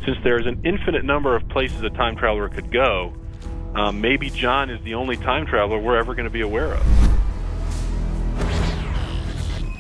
Since there's an infinite number of places a time traveler could go, maybe John is the only time traveler we're ever going to be aware of.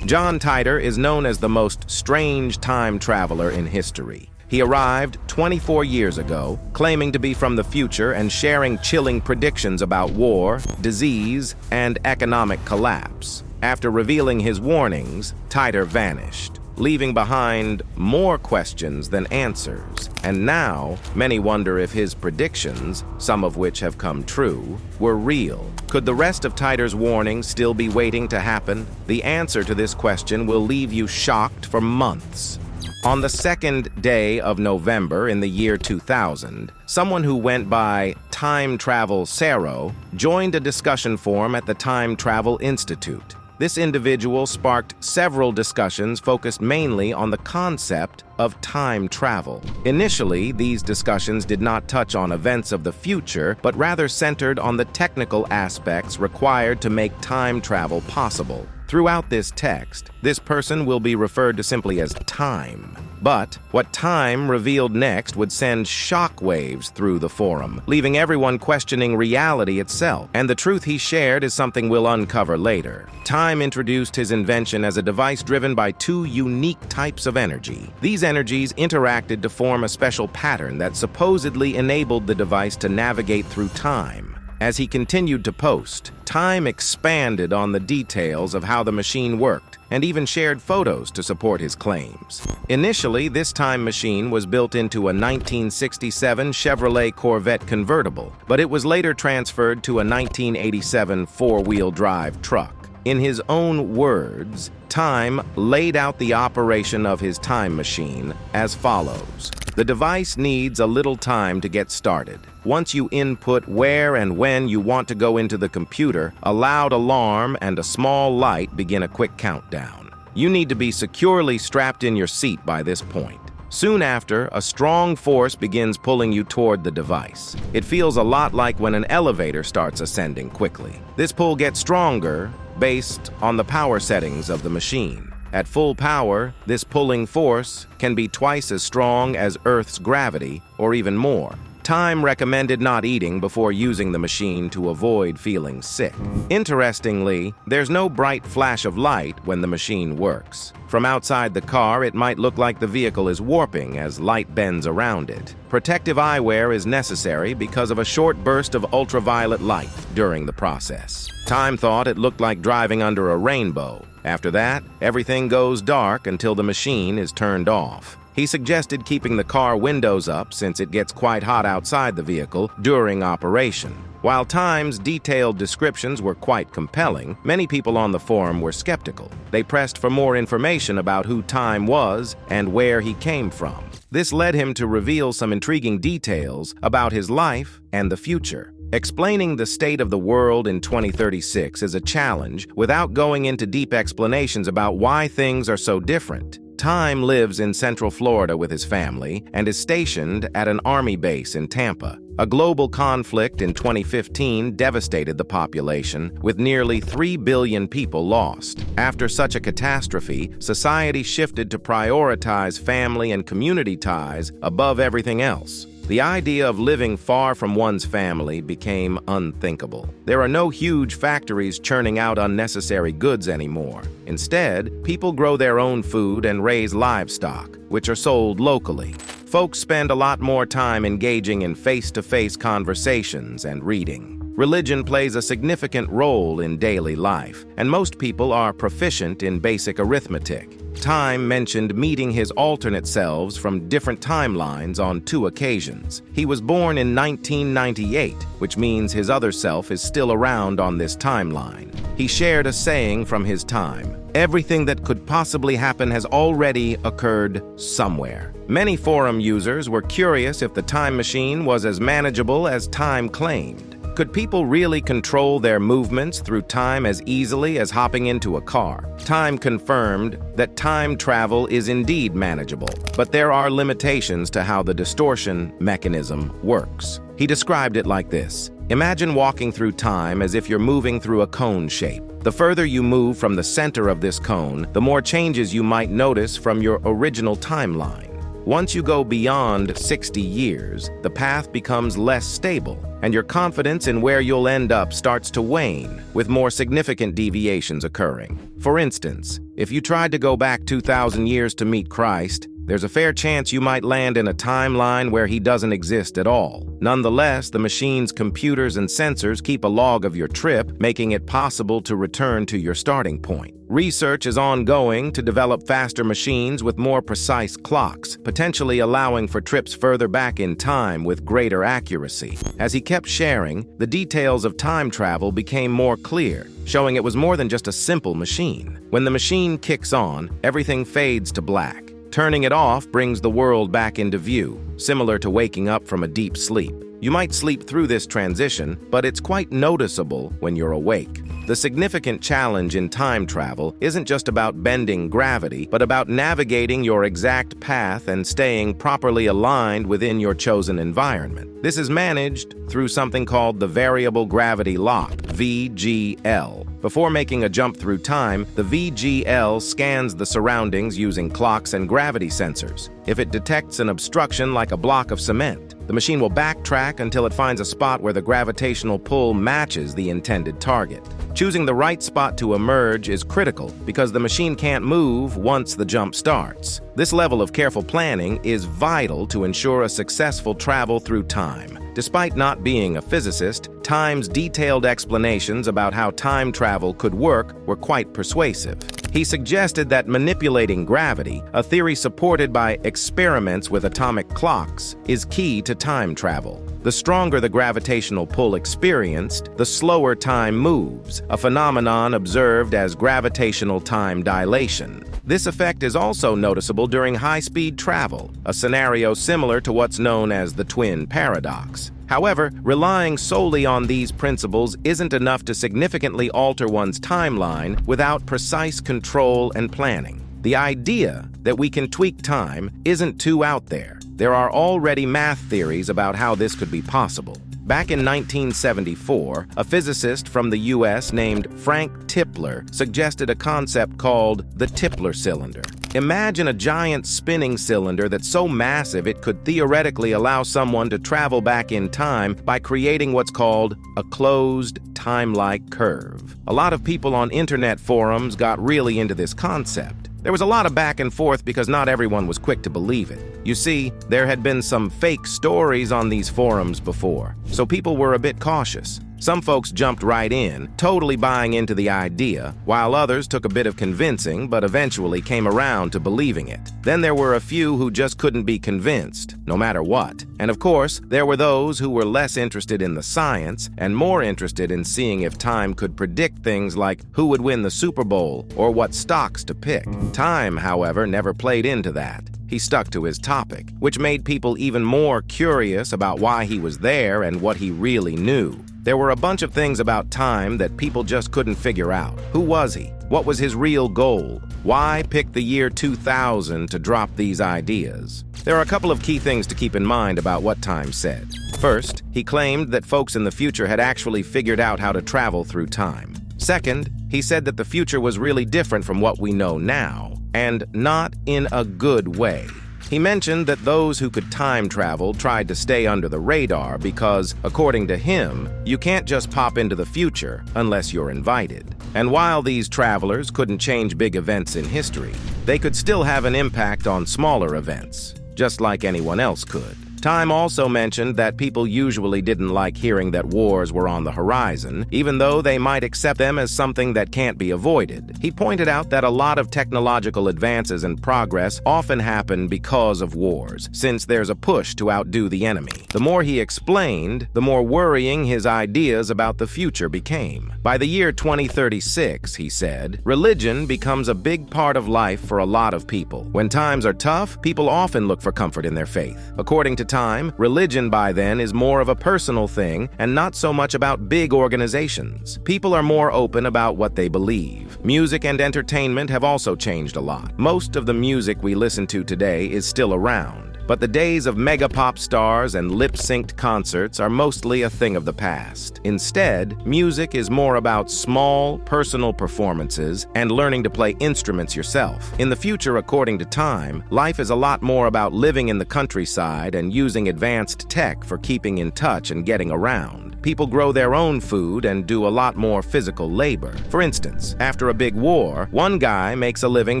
John Titor is known as the most strange time traveler in history. He arrived 24 years ago, claiming to be from the future and sharing chilling predictions about war, disease, and economic collapse. After revealing his warnings, Titor vanished, leaving behind more questions than answers. And now, many wonder if his predictions, some of which have come true, were real. Could the rest of Titor's warnings still be waiting to happen? The answer to this question will leave you shocked for months. On the second day of November in the year 2000, someone who went by Time Travel Saro joined a discussion forum at the Time Travel Institute. This individual sparked several discussions focused mainly on the concept of time travel. Initially, these discussions did not touch on events of the future, but rather centered on the technical aspects required to make time travel possible. Throughout this text, this person will be referred to simply as Time. But what Time revealed next would send shockwaves through the forum, leaving everyone questioning reality itself. And the truth he shared is something we'll uncover later. Time introduced his invention as a device driven by two unique types of energy. These energies interacted to form a special pattern that supposedly enabled the device to navigate through time. As he continued to post, Time expanded on the details of how the machine worked and even shared photos to support his claims. Initially, this time machine was built into a 1967 Chevrolet Corvette convertible, but it was later transferred to a 1987 four-wheel drive truck. In his own words, Time laid out the operation of his time machine as follows. The device needs a little time to get started. Once you input where and when you want to go into the computer, a loud alarm and a small light begin a quick countdown. You need to be securely strapped in your seat by this point. Soon after, a strong force begins pulling you toward the device. It feels a lot like when an elevator starts ascending quickly. This pull gets stronger based on the power settings of the machine. At full power, this pulling force can be twice as strong as Earth's gravity, or even more. Time recommended not eating before using the machine to avoid feeling sick. Interestingly, there's no bright flash of light when the machine works. From outside the car, it might look like the vehicle is warping as light bends around it. Protective eyewear is necessary because of a short burst of ultraviolet light during the process. Time thought it looked like driving under a rainbow. After that, everything goes dark until the machine is turned off. He suggested keeping the car windows up since it gets quite hot outside the vehicle during operation. While Time's detailed descriptions were quite compelling, many people on the forum were skeptical. They pressed for more information about who Time was and where he came from. This led him to reveal some intriguing details about his life and the future. Explaining the state of the world in 2036 is a challenge without going into deep explanations about why things are so different. Time lives in Central Florida with his family and is stationed at an army base in Tampa. A global conflict in 2015 devastated the population, with nearly 3 billion people lost. After such a catastrophe, society shifted to prioritize family and community ties above everything else. The idea of living far from one's family became unthinkable. There are no huge factories churning out unnecessary goods anymore. Instead, people grow their own food and raise livestock, which are sold locally. Folks spend a lot more time engaging in face-to-face conversations and reading. Religion plays a significant role in daily life, and most people are proficient in basic arithmetic. Time mentioned meeting his alternate selves from different timelines on 2 occasions. He was born in 1998, which means his other self is still around on this timeline. He shared a saying from his time: "Everything that could possibly happen has already occurred somewhere." Many forum users were curious if the time machine was as manageable as Time claimed. Could people really control their movements through time as easily as hopping into a car? Time confirmed that time travel is indeed manageable, but there are limitations to how the distortion mechanism works. He described it like this: imagine walking through time as if you're moving through a cone shape. The further you move from the center of this cone, the more changes you might notice from your original timeline. Once you go beyond 60 years, the path becomes less stable, and your confidence in where you'll end up starts to wane, with more significant deviations occurring. For instance, if you tried to go back 2,000 years to meet Christ, there's a fair chance you might land in a timeline where he doesn't exist at all. Nonetheless, the machine's computers and sensors keep a log of your trip, making it possible to return to your starting point. Research is ongoing to develop faster machines with more precise clocks, potentially allowing for trips further back in time with greater accuracy. As he kept sharing, the details of time travel became more clear, showing it was more than just a simple machine. When the machine kicks on, everything fades to black. Turning it off brings the world back into view, similar to waking up from a deep sleep. You might sleep through this transition, but it's quite noticeable when you're awake. The significant challenge in time travel isn't just about bending gravity, but about navigating your exact path and staying properly aligned within your chosen environment. This is managed through something called the Variable Gravity Lock, VGL. Before making a jump through time, the VGL scans the surroundings using clocks and gravity sensors. If it detects an obstruction like a block of cement, the machine will backtrack until it finds a spot where the gravitational pull matches the intended target. Choosing the right spot to emerge is critical because the machine can't move once the jump starts. This level of careful planning is vital to ensure a successful travel through time. Despite not being a physicist, Time's detailed explanations about how time travel could work were quite persuasive. He suggested that manipulating gravity, a theory supported by experiments with atomic clocks, is key to time travel. The stronger the gravitational pull experienced, the slower time moves, a phenomenon observed as gravitational time dilation. This effect is also noticeable during high-speed travel, a scenario similar to what's known as the twin paradox. However, relying solely on these principles isn't enough to significantly alter one's timeline without precise control and planning. The idea that we can tweak time isn't too out there. There are already math theories about how this could be possible. Back in 1974, a physicist from the US named Frank Tipler suggested a concept called the Tipler cylinder. Imagine a giant spinning cylinder that's so massive it could theoretically allow someone to travel back in time by creating what's called a closed, time-like curve. A lot of people on internet forums got really into this concept. There was a lot of back and forth because not everyone was quick to believe it. You see, there had been some fake stories on these forums before, so people were a bit cautious. Some folks jumped right in, totally buying into the idea, while others took a bit of convincing but eventually came around to believing it. Then there were a few who just couldn't be convinced, no matter what. And of course, there were those who were less interested in the science and more interested in seeing if time could predict things like who would win the Super Bowl or what stocks to pick. Time, however, never played into that. He stuck to his topic, which made people even more curious about why he was there and what he really knew. There were a bunch of things about time that people just couldn't figure out. Who was he? What was his real goal? Why pick the year 2000 to drop these ideas? There are a couple of key things to keep in mind about what Time said. First, he claimed that folks in the future had actually figured out how to travel through time. Second, he said that the future was really different from what we know now, and not in a good way. He mentioned that those who could time travel tried to stay under the radar because, according to him, you can't just pop into the future unless you're invited. And while these travelers couldn't change big events in history, they could still have an impact on smaller events, just like anyone else could. Time also mentioned that people usually didn't like hearing that wars were on the horizon, even though they might accept them as something that can't be avoided. He pointed out that a lot of technological advances and progress often happen because of wars, since there's a push to outdo the enemy. The more he explained, the more worrying his ideas about the future became. By the year 2036, he said, religion becomes a big part of life for a lot of people. When times are tough, people often look for comfort in their faith. According to Time, religion by then is more of a personal thing and not so much about big organizations. People are more open about what they believe. Music and entertainment have also changed a lot. Most of the music we listen to today is still around, But the days of mega pop stars and lip-synced concerts are mostly a thing of the past. Instead, music is more about small, personal performances and learning to play instruments yourself. In the future, according to Time, life is a lot more about living in the countryside and using advanced tech for keeping in touch and getting around. People grow their own food and do a lot more physical labor. For instance, after a big war, one guy makes a living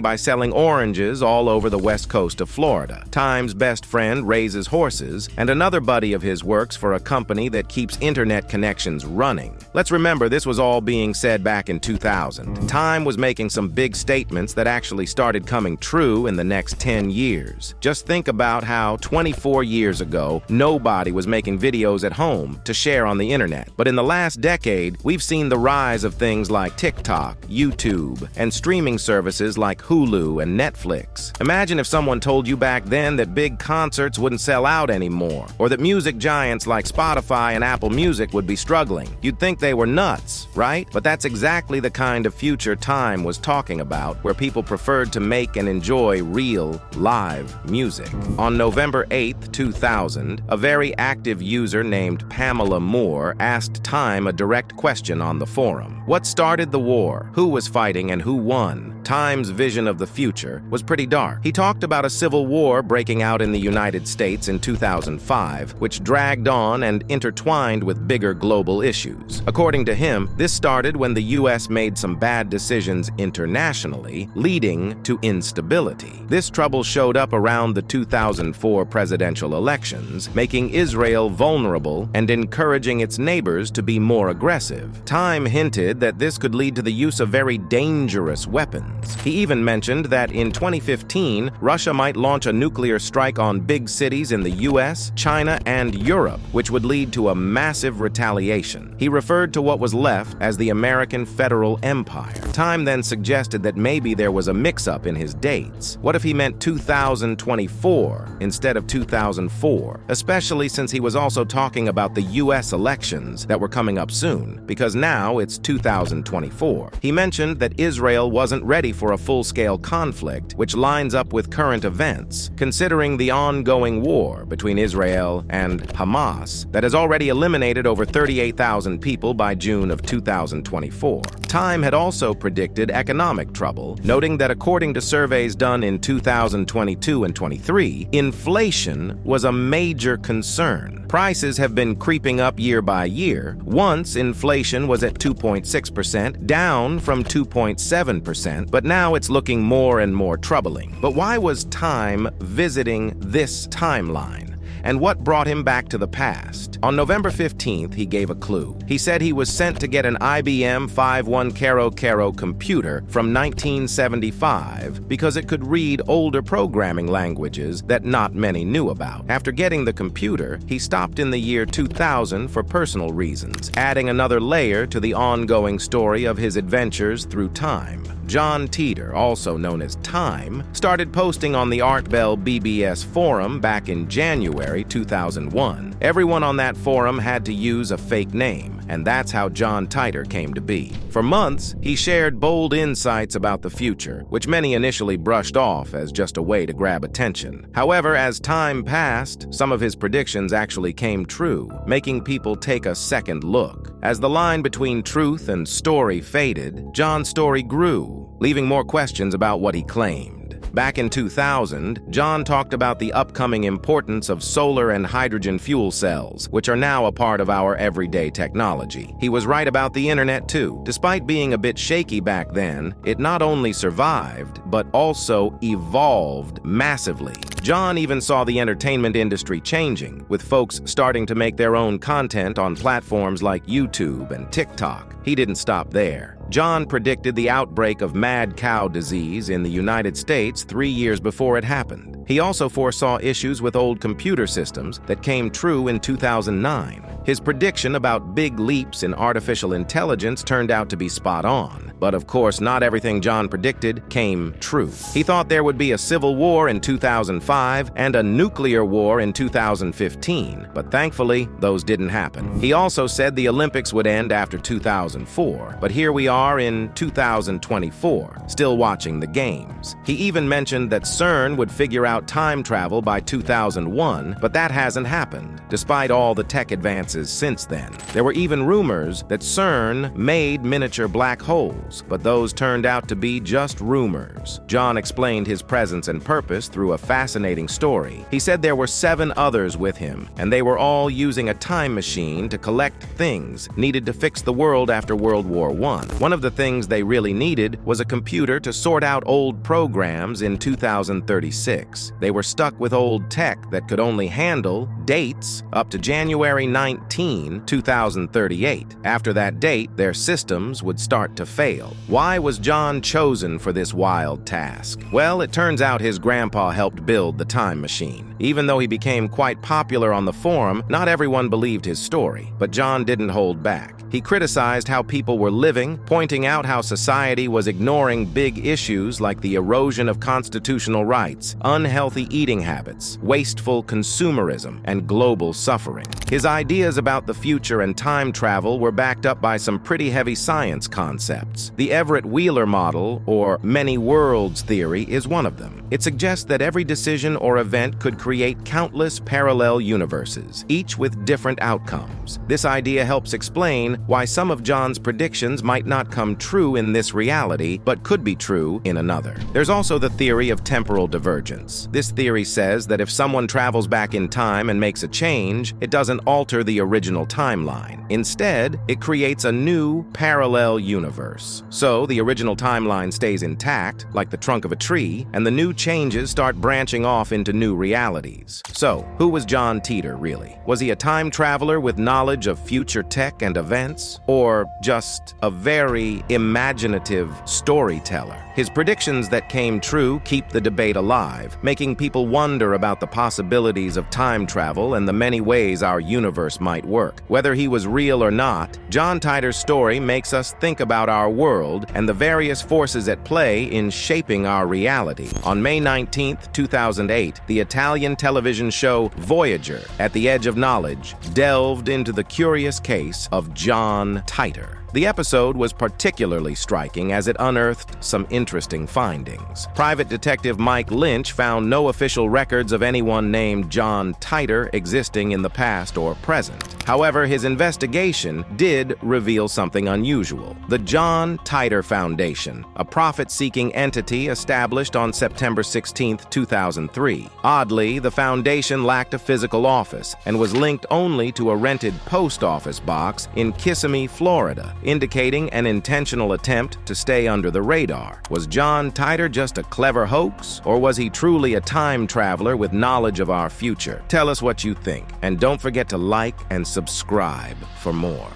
by selling oranges all over the west coast of Florida. Time's best friend raises horses, and another buddy of his works for a company that keeps internet connections running. Let's remember, this was all being said back in 2000. Time was making some big statements that actually started coming true in the next 10 years. Just think about how 24 years ago, nobody was making videos at home to share on the internet. But in the last decade, we've seen the rise of things like TikTok, YouTube, and streaming services like Hulu and Netflix. Imagine if someone told you back then that big concerts wouldn't sell out anymore, or that music giants like Spotify and Apple Music would be struggling. You'd think they were nuts, right? But that's exactly the kind of future Time was talking about, where people preferred to make and enjoy real, live music. On November 8th, 2000, a very active user named Pamela Moore asked Time a direct question on the forum. What started the war? Who was fighting and who won? Time's vision of the future was pretty dark. He talked about a civil war breaking out in the United States in 2005, which dragged on and intertwined with bigger global issues. According to him, this started when the U.S. made some bad decisions internationally, leading to instability. This trouble showed up around the 2004 presidential elections, making Israel vulnerable and encouraging its neighbors to be more aggressive. Time hinted that this could lead to the use of very dangerous weapons. He even mentioned that in 2015, Russia might launch a nuclear strike on big cities in the US, China, and Europe, which would lead to a massive retaliation. He referred to what was left as the American Federal Empire. Time then suggested that maybe there was a mix-up in his dates. What if he meant 2024 instead of 2004? Especially since he was also talking about the US elections that were coming up soon, because now it's 2024. He mentioned that Israel wasn't ready for a full-scale conflict, which lines up with current events, considering the ongoing war between Israel and Hamas that has already eliminated over 38,000 people by June of 2024. Time had also predicted economic trouble, noting that according to surveys done in 2022 and 23, inflation was a major concern. Prices have been creeping up year by year. Once, inflation was at 2.6%, down from 2.7%, but now it's looking more and more troubling. But why was Time visiting this timeline? And what brought him back to the past? On November 15th, he gave a clue. He said he was sent to get an IBM 5100 computer from 1975 because it could read older programming languages that not many knew about. After getting the computer, he stopped in the year 2000 for personal reasons, adding another layer to the ongoing story of his adventures through time. John Titor, also known as Time, started posting on the Art Bell BBS forum back in January 2001. Everyone on that forum had to use a fake name, and that's how John Titor came to be. For months, he shared bold insights about the future, which many initially brushed off as just a way to grab attention. However, as time passed, some of his predictions actually came true, making people take a second look. As the line between truth and story faded, John's story grew, leaving more questions about what he claimed. Back in 2000, John talked about the upcoming importance of solar and hydrogen fuel cells, which are now a part of our everyday technology. He was right about the internet too. Despite being a bit shaky back then, it not only survived, but also evolved massively. John even saw the entertainment industry changing, with folks starting to make their own content on platforms like YouTube and TikTok. He didn't stop there. John predicted the outbreak of mad cow disease in the United States 3 years before it happened. He also foresaw issues with old computer systems that came true in 2009. His prediction about big leaps in artificial intelligence turned out to be spot on. But of course, not everything John predicted came true. He thought there would be a civil war in 2005 and a nuclear war in 2015, but thankfully, those didn't happen. He also said the Olympics would end after 2004, but here we are in 2024, still watching the games. He even mentioned that CERN would figure out time travel by 2001, but that hasn't happened, despite all the tech advances since then. There were even rumors that CERN made miniature black holes, but those turned out to be just rumors. John explained his presence and purpose through a fascinating story. He said there were 7 others with him, and they were all using a time machine to collect things needed to fix the world after World War I. One of the things they really needed was a computer to sort out old programs in 2036. They were stuck with old tech that could only handle dates up to January 19, 2038. After that date, their systems would start to fail. Why was John chosen for this wild task? Well, it turns out his grandpa helped build the time machine. Even though he became quite popular on the forum, not everyone believed his story, but John didn't hold back. He criticized how people were living, pointing out how society was ignoring big issues like the erosion of constitutional rights, unhealthy eating habits, wasteful consumerism, and global suffering. His ideas about the future and time travel were backed up by some pretty heavy science concepts. The Everett Wheeler model, or many worlds theory, is one of them. It suggests that every decision or event could create countless parallel universes, each with different outcomes. This idea helps explain why some of John's predictions might not come true in this reality, but could be true in another. There's also the theory of temporal divergence. This theory says that if someone travels back in time and makes a change, it doesn't alter the original timeline. Instead, it creates a new parallel universe. So the original timeline stays intact, like the trunk of a tree, and the new changes start branching off into new realities. So, who was John Titor, really? Was he a time traveler with knowledge of future tech and events? Or just a very imaginative storyteller? His predictions that came true keep the debate alive, making people wonder about the possibilities of time travel and the many ways our universe might work. Whether he was real or not, John Titor's story makes us think about our world and the various forces at play in shaping our reality. On May 19, 2008, the Italian television show Voyager, At the Edge of Knowledge, delved into the curious case of John Titor. The episode was particularly striking as it unearthed some interesting findings. Private Detective Mike Lynch found no official records of anyone named John Titor existing in the past or present. However, his investigation did reveal something unusual. The John Titor Foundation, a profit-seeking entity established on September 16, 2003. Oddly, the foundation lacked a physical office and was linked only to a rented post office box in Kissimmee, Florida, indicating an intentional attempt to stay under the radar. Was John Titor just a clever hoax, or was he truly a time traveler with knowledge of our future? Tell us what you think, and don't forget to like and subscribe for more.